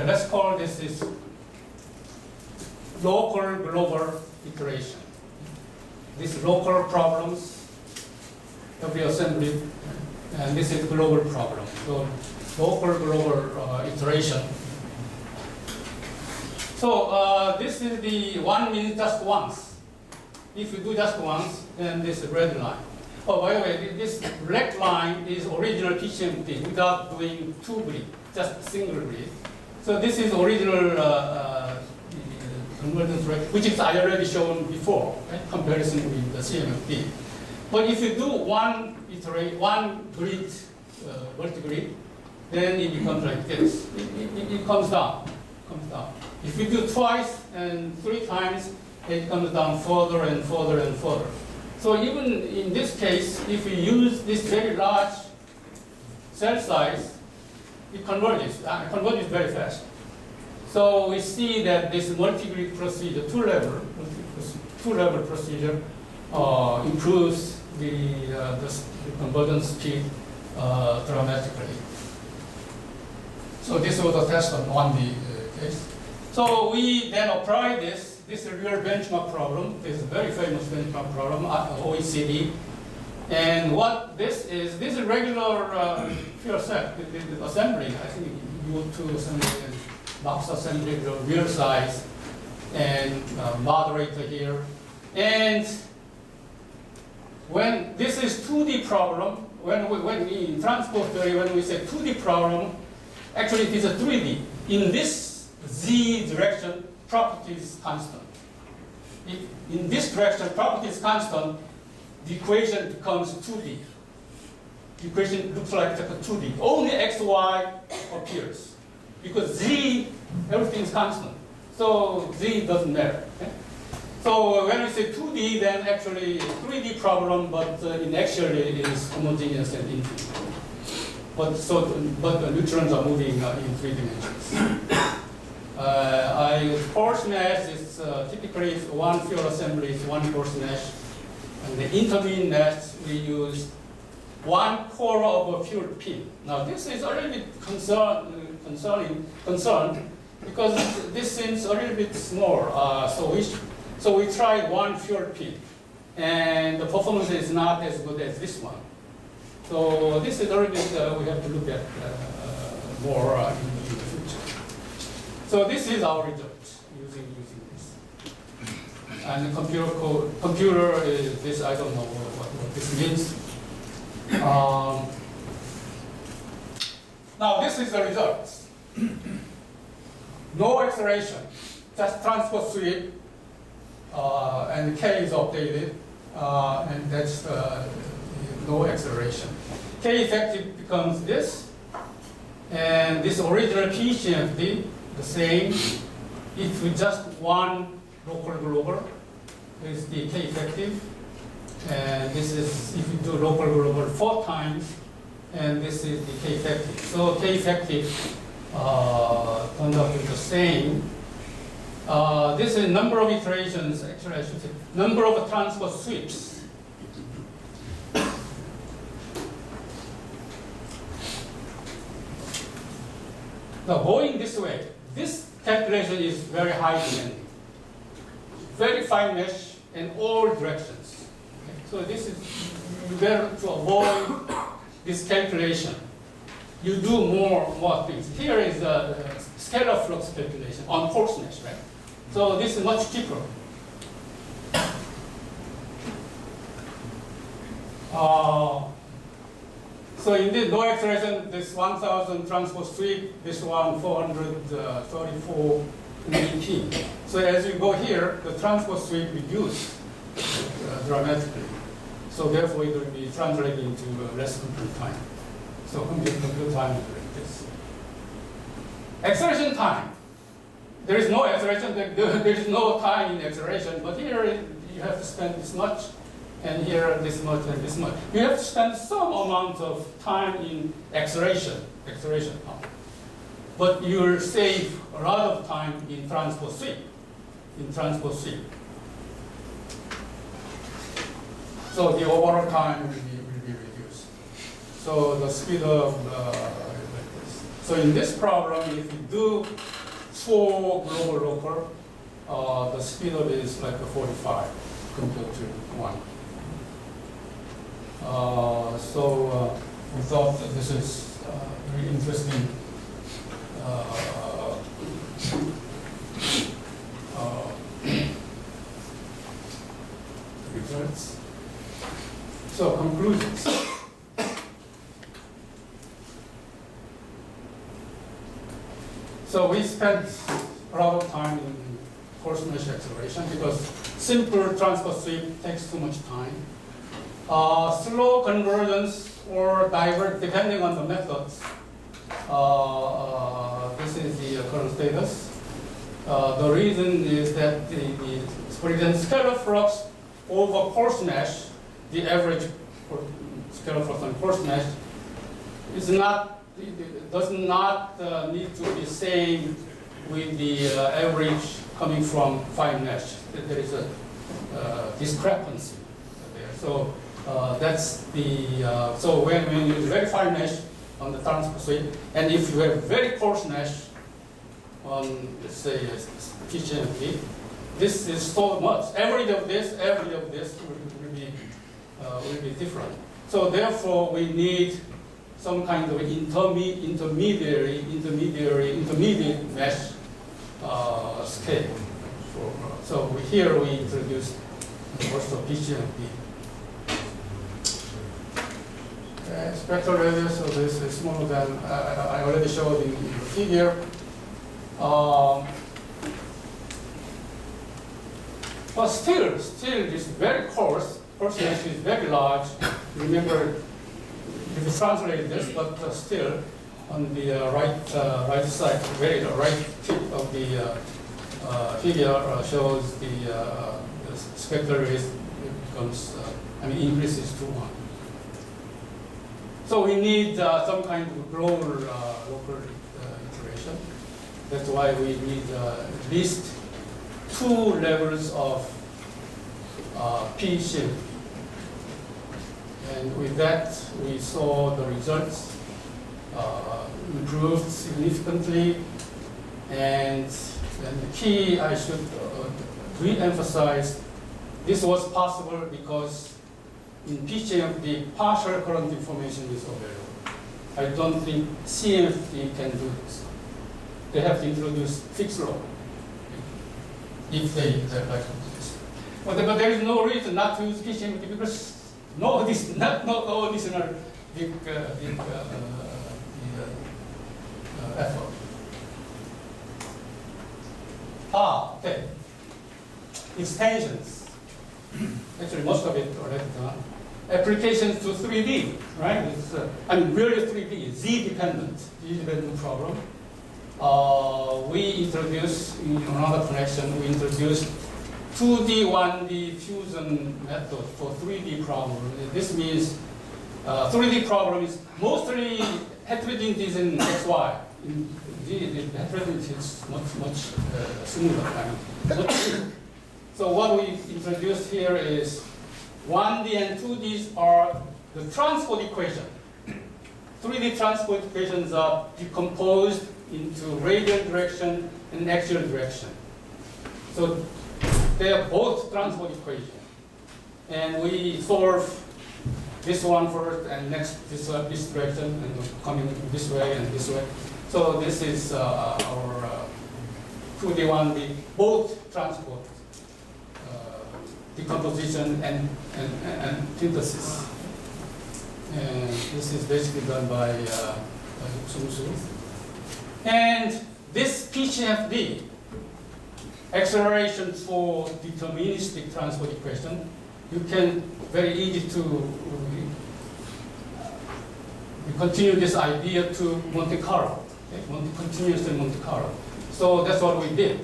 Okay, let's call this is local global iteration. These local problems every assembly, and this is global problem. So local global iteration. So this is the one means just once. If you do just once, then this red line. Oh, by the way, this black line is original PCMP without doing two bleed, just single bleed. So this is original convergence rate, which is I already shown before, right? Comparison with the CMFP. But if you do one grid, multi-grid, then it becomes like this. It comes down. If you do twice and three times, it comes down further and further and further. So even in this case, if you use this very large cell size, it converges very fast. So we see that this multi-grid procedure, two-level procedure, improves the convergence speed dramatically. So this was a test on 1D case. So we then apply this. This is a real benchmark problem. This is a very famous benchmark problem at OECD. And what this is regular pure set, the assembly. I think U2 assembly and box assembly, the real size, and moderator here. And when this is 2D problem, when we in transport theory, when we say 2D problem, actually it is a 3D. In this Z direction, property is constant. If in this direction, property is constant, the equation becomes 2D. The equation looks like a 2D. Only x, y appears. Because Z, everything is constant. So Z doesn't matter. Okay? So when we say 2D, then actually 3D problem, but in actually it is homogeneous and infinite. But the neutrons are moving in 3 dimensions. Force mesh is typically one field assembly is one force mesh. And the intervening mesh, we use 1/4 of a field pin. Now this is a little bit concerned because this seems a little bit small. So we tried one field pin, and the performance is not as good as this one. So this is a little bit we have to look at more in the future. So this is our result using this. And the computer is this, I don't know what this means. Now this is the result. No acceleration, just transport sweep, and K is updated, and that's no acceleration. K effective becomes this, and this original PCMD, the same. If we just one local global, is the K effective, and this is if you do local global 4 times, and this is the K effective. So K effective turns out to be the same. This is number of iterations, actually I should say, number of transport sweeps. Now going this way, this calculation is very high demanding. Very fine mesh in all directions. Okay? So this is better to avoid this calculation. You do more things. Here is a scalar flux calculation on force mesh, right? So this is much cheaper. So in this no acceleration, this 1,000 transport sweep, this one 434 MEP. So as you go here, the transport sweep reduces dramatically. So therefore it will be translated into less compute time. So compute time is like this. Acceleration time. There is no acceleration, there is no time in acceleration, but here you have to spend this much, and here this much and this much. You have to spend some amount of time in acceleration time. But you'll save a lot of time in transport sweep. So the overall time will be reduced. So the speed of like this. So in this problem, if you do 4 global local, the speed of it is like a 45 compared to 1. So we thought that this is very interesting results. So conclusions. So we spent a lot of time in coarse mesh acceleration because simple transfer sweep takes too much time. Slow convergence or divert, depending on the methods. This is the current status. The reason is that for example, scalar flux over coarse mesh, the average scalar flux on coarse mesh is not, does not need to be same with the average coming from fine mesh. There is a discrepancy there. So that's the, so when you use very fine mesh on the transfer sweep, and if you have very coarse mesh on, let's say, PCMP, this is so much. Average of this will be different. So therefore, we need some kind of intermediate mesh scale. So here we introduced also PCMP. Spectral radius, so this is smaller than I already showed in the figure. But still this very coarse mesh is very large. Remember, if you translate this, but still on the right side, very right tip of the figure shows the spectral radius becomes, increases to 1. So we need some kind of global local iteration. That's why we need at least 2 levels of PCMP. And with that, we saw the results improved significantly. And the key, I should re-emphasize, this was possible because in PCMP, partial current information is available. I don't think CMFT can do this. They have to introduce fixed law if they like to do this. But there is no reason not to use PCMP because not additional big effort. Okay. Extensions. Actually, most of it already done. Applications to 3D, right? It's, really 3D, Z-dependent problem. We introduced, in another connection, we introduced 2D, 1D fusion method for 3D problem. This means 3D problem is mostly heterogeneity in XY. The heterogeneity is much smoother. So what we introduced here is 1D and 2Ds are the transport equation. 3D transport equations are decomposed into radial direction and axial direction. So they are both transport equations. And we solve this one first and next this direction and coming this way and this way. So this is our 2D, 1D, both transport decomposition and synthesis. And this is basically done by Sung-Soo. And this PCFD, acceleration for deterministic transport equation, you can very easy to continue this idea to Monte Carlo, okay? Continuously Monte Carlo. So that's what we did.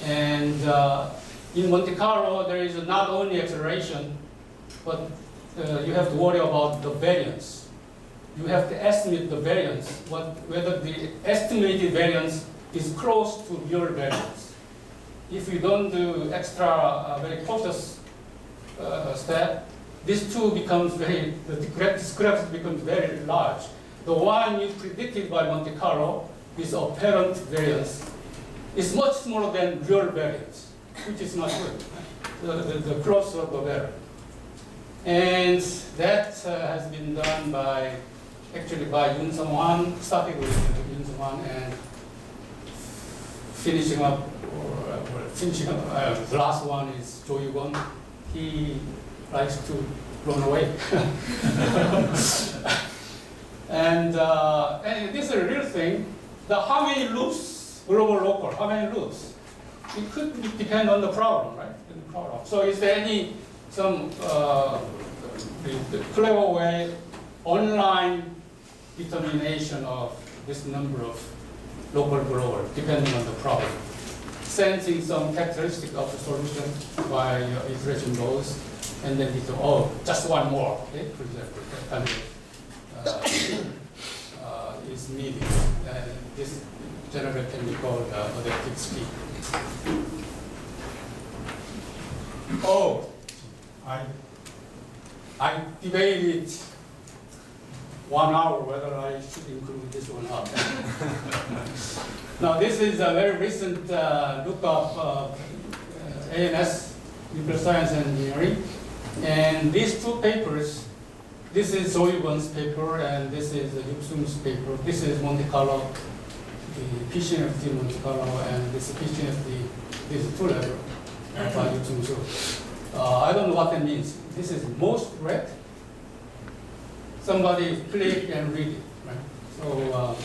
And in Monte Carlo, there is not only acceleration, but you have to worry about the variance. You have to estimate the variance, whether the estimated variance is close to real variance. If you don't do extra, very cautious step, this too becomes the discrepancy becomes very large. the one you predicted by Monte Carlo with apparent variance is much smaller than real variance, which is not good. The closer the better. And that has been done by Yun Sung Hwan, starting with Yun Sung Hwan and finishing up, the last one is Jo Yu-gon. He likes to run away. and this is a real thing. How many loops, global, local, how many loops? It could depend on the problem, right? So is there some clever way, online determination of this number of local, global, depending on the problem? Sensing some characteristic of the solution by iteration goes, and then just one more, okay? For example, that kind of is needed. This generally can be called adaptive speed. I debated 1 hour whether I should include this one or not. Now, this is a very recent look of ANS, Nuclear Science and Engineering. And these two papers, this is Jo Yu-gon's paper, and this is Yuk Sung's paper. This is Monte Carlo, the PCNFT Monte Carlo, and this is PCNFT, this is 2-level by Yuk Sung. I don't know what that means. This is most read. Somebody click and read it, right? So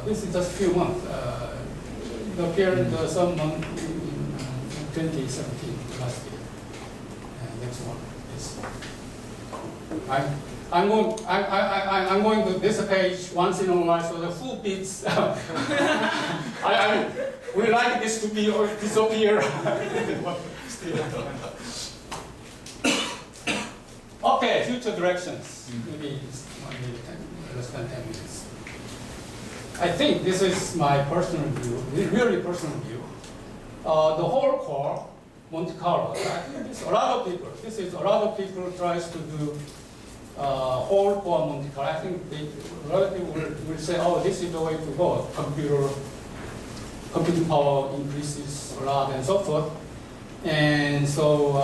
this is just a few months. It appeared some month in 2017, last year. And next one is. I'm going to this page once in a while, so the full bits. I would like this to be or disappear. Okay, future directions. Maybe less than 10 minutes. I think this is my personal view, really personal view. The whole core, Monte Carlo. I think this, a lot of people tries to do whole core Monte Carlo. I think a lot of people will say, oh, this is the way to go. Computing power increases a lot and so forth. And so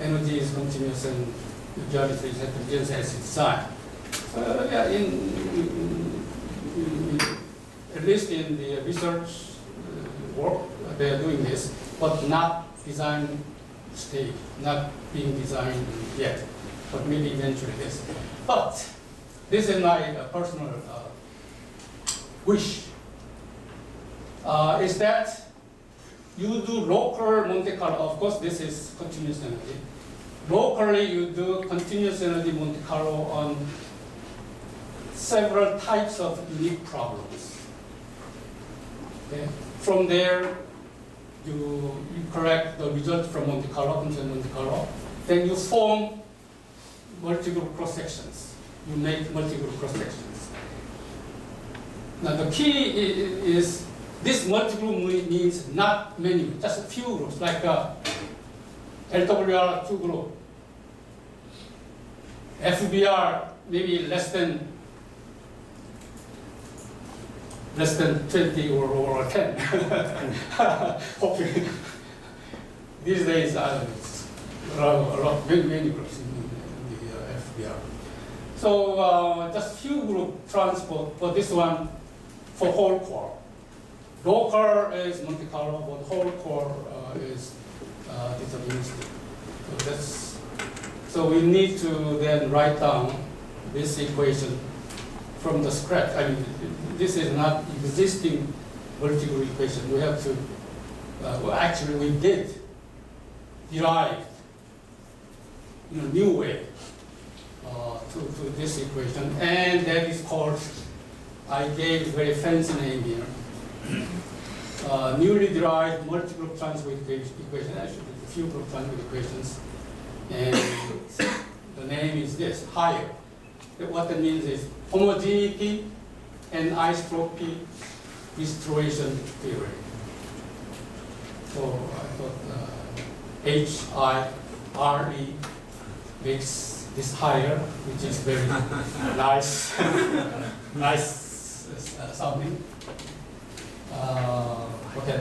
energy is continuous and the geometry is heterogeneous as its sign. Yeah, at least in the research work, they are doing this, but not design stage, not being designed yet, but maybe eventually this. But this is my personal wish, is that you do local Monte Carlo. Of course, this is continuous energy. Locally, you do continuous energy Monte Carlo on several types of unique problems. Okay? From there, you correct the result from Monte Carlo, Monte Carlo. Then you form multi-group cross-sections. You make multi-group cross-sections. Now, the key is this multi-group means not many, just a few groups, like LWR 2 group. FBR maybe less than 20 or 10. Hopefully. These days, many groups in the FBR. So just few group transport for this one for whole core. Local is Monte Carlo, but whole core is deterministic. So we need to then write down this equation from the scratch. I mean, this is not existing multi-group equation. We have to, well, actually we did derive in a new way to this equation, and that is called, I gave a very fancy name here, newly derived multi-group transport equation, actually a few group transport equations, and the name is this, higher. What that means is homogeneity and isotropy distribution theory. So I thought HIRE makes this higher, which is very nice, nice sounding. Okay,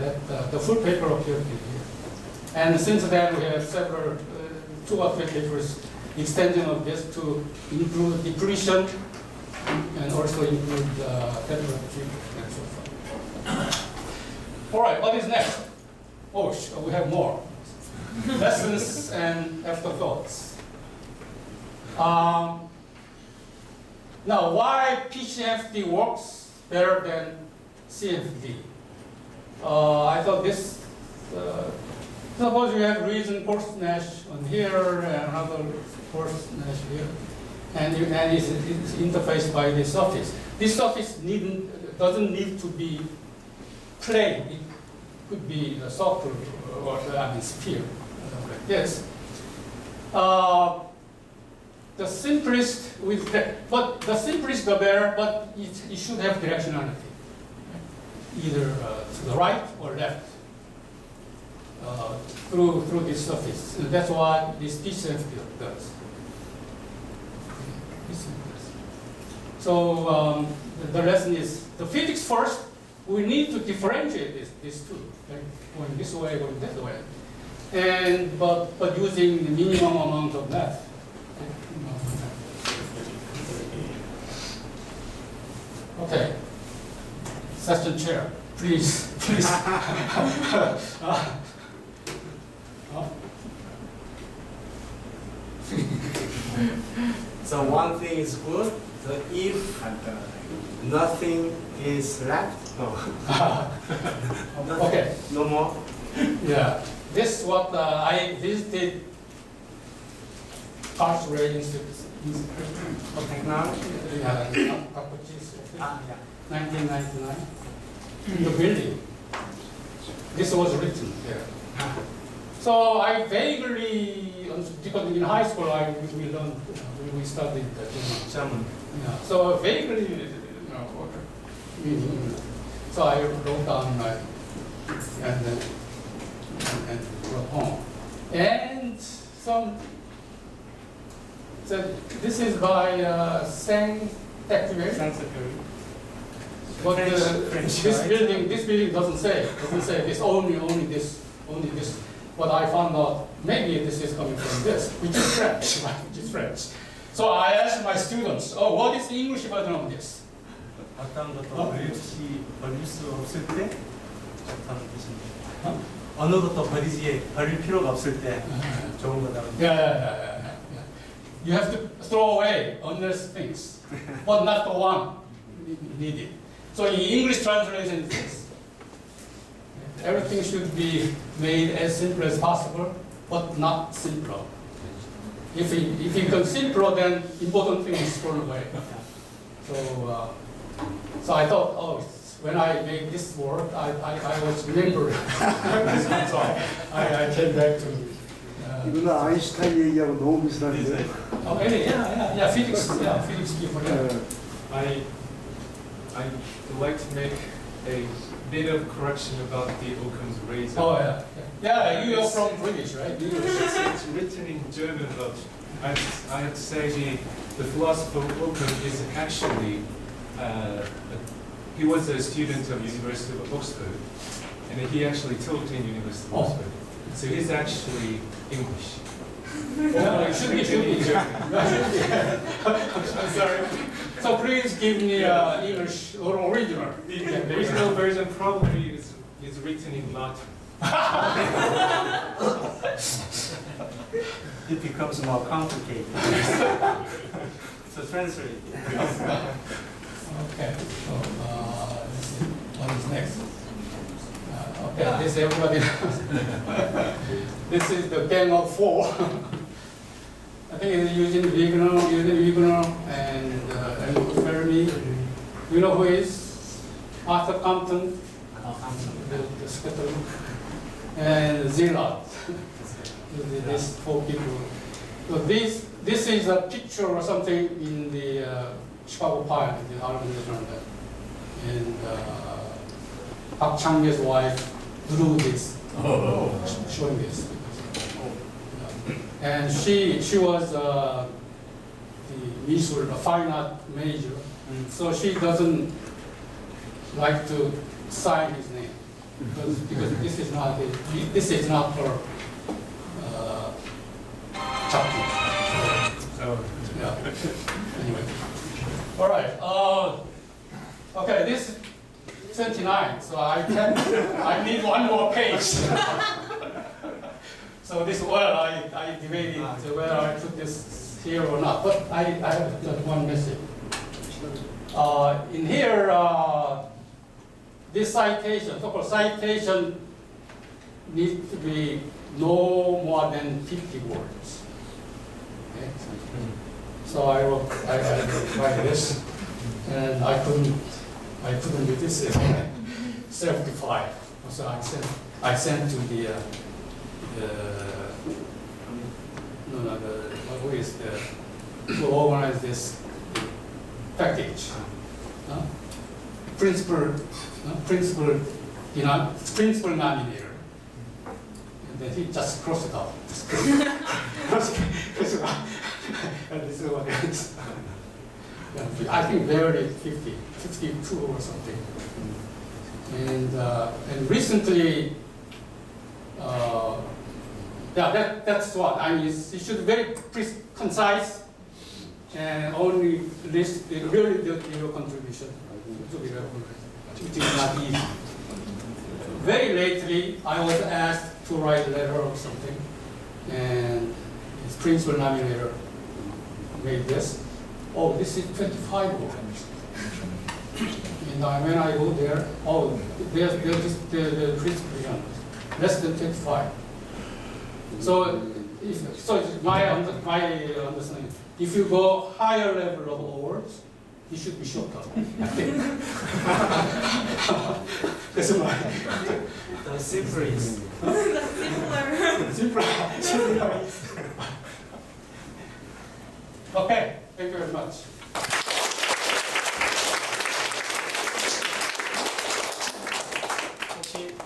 the full paper appeared here. And since then, we have several, 2 or 3 papers extending of this to include depletion and also include temperature and so forth. All right, what is next? Oh, we have more. Lessons and afterthoughts. Now, why PCFD works better than CFD? I thought this, suppose you have reason Nash on here and another Nash here, and it's interfaced by this surface. This surface doesn't need to be plane. It could be a circle or sphere, like this. The simplest with but the simplest the better, but it should have directionality, either to the right or left through this surface. And that's what this PCFD does. So the lesson is the physics first. We need to differentiate these two, right? Going this way, going that way, and but using the minimum amount of math. Okay, session chair, please. So one thing is good. So if nothing is left, no. Okay. No more. Yeah, this is what I visited Carteret Institute of Technology. Yeah, 1999. In the building. This was written there. So I vaguely, because in high school we learned, we studied German. Yeah. So vaguely, so I wrote down and wrote home. And so this is by Saint Exupéry. But this building doesn't say this only this. What I found out, maybe this is coming from this, which is French, right? Which is French. So I asked my students, oh, what is the English version of this? 어떤 것도 버릴 수 없을 때 좋다는 뜻입니다. 어느 것도 버릴 필요가 없을 때 좋은 거다. Yeah. You have to throw away unless things, but not the one needed. So in English translation, it's this. Everything should be made as simple as possible, but not simpler. If it becomes simpler, then important things is thrown away. So I thought, oh, when I made this word, I was remembering. So I came back to. 이거는 아인슈타인 얘기하고 너무 비슷한데. Oh, yeah, physics people. I'd like to make a bit of correction about the Occam's razor. Oh, yeah. You are from British, right? It's written in German, but I have to say the philosopher Occam is actually he was a student of University of Oxford, and he actually taught in University of Oxford. So he's actually English. No, it should be German. I'm sorry. So please give me English or original. The original version probably is written in Latin. It becomes more complicated. So translate. Okay. So what is next? Okay, this everybody knows. This is the gang of 4. I think it's Eugene Wigner, and Fermi. You know who is? Arthur Compton, the scatter, and Zillard. These 4 people. So this is a picture or something in the Chicago Pile, the organization, and Park Chang-ye's wife drew this, showing this. And she was the visual, fine art major, so she doesn't like to sign his name because this is not her chapter. So, Yeah. Anyway. All right. Okay. This is 29. So I need one more page. So this I debated whether I put this here or not. But I have just one message. In here, this citation, so-called citation, needs to be no more than 50 words. Okay? So I write this, and I couldn't do this self-defined. So I sent to the who is to organize this package. Principal nominator. And then he just crossed it out. And this is what it is. I think barely 52 or something. And recently, that's what I mean. It should be very concise and only list really your contribution to be recognized, which is not easy. Very lately, I was asked to write a letter or something, and his principal nominator made this. Oh, this is 25 words. And when I go there, the principal less than 25. So it's my understanding. If you go higher level of awards, it should be shorter. I think. That's my. The simpler is. Simpler. Okay. Thank you very much.